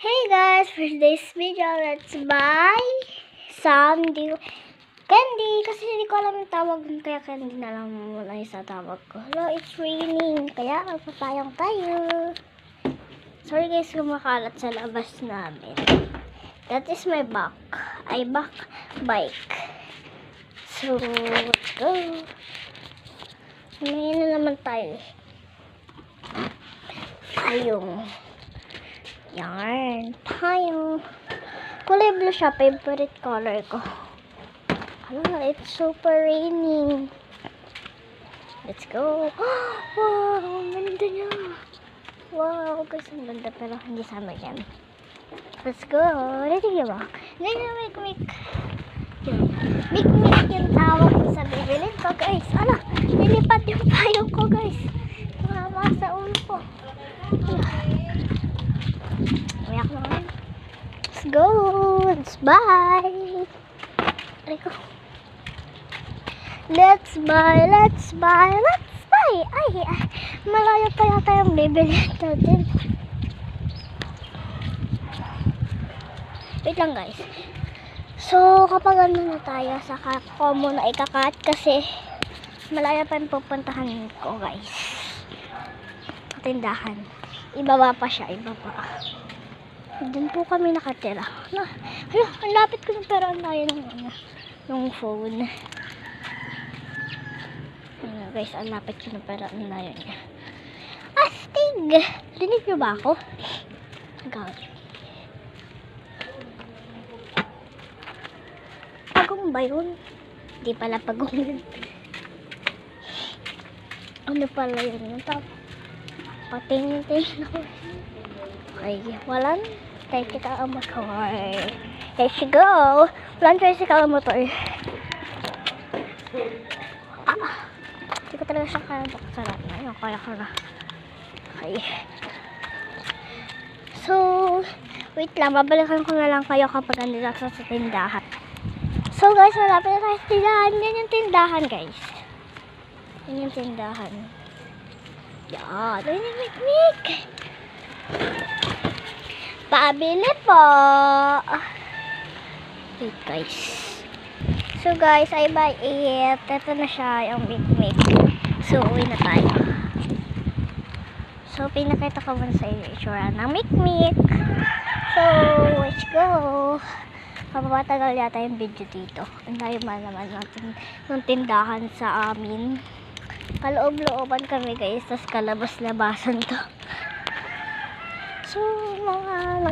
Hey guys, for today's video, let's buy some candy. Kasi hindi ko alam yung tawag dun, kaya candy na lang muna yung sa tawag ko. Hello, it's raining, kaya magpapayong tayo. Sorry guys kung makalat sa labas namin. That is my bike. So, let's go. May na naman tayo. Yarn. Payong. Kulay blue siya. Favorite color ko. Hala, it's super raining. Let's go. Wow, ang ganda niya. Wow, guys, ang ganda. Pero hindi sama yan. Let's go. Ready ka ba? Make. Make yung tawag ko sa bibilin ko, guys. Ala, nilipat yung payong ko, guys. Mama sa ulo ko. Uyak naman. Let's go. Let's buy. Let's buy. Ay, malayo pa yata yung bibili natin. Wait lang guys. So, kapag ano na tayo, saka ko muna ikakat kasi malayo pa yung pupuntahan ko guys. Tindahan. Ibaba pa siya, ibaba. Doon po kami nakatira. Hala, ang lapit ko ng pera ang layo ng phone. Guys, ang lapit ko ng pera ang layo niya. Astig! Dinig niyo ba ako? God. Pagong ba yun? Hindi pala pagong yun. Ano pala yun? Pating-ting ako. Okay, walang tricycle motor. Let's go! Walang tricycle motor. Hindi ko talaga siya kaya baksaran. Ayun, kaya ko na. Okay. So, wait lang. Babalikan ko na lang kayo kapag andito sa tindahan. So guys, malapit na tayo sa tindahan. Yan yung tindahan guys. Yan yung tindahan. Yan. Yan yung mikmik. Pabili po. Wait guys. So guys, I buy it. Ito na siya yung mikmik. So, uwi na tayo. So, pinakita ko muna sa inyo itsura ng mikmik. So, let's go. Mapapatagal yata yung video dito. Ang layo man naman natin ng tindahan sa amin. Kaloob-looban kami guys. Tapos kalabas-labasan to. So, mga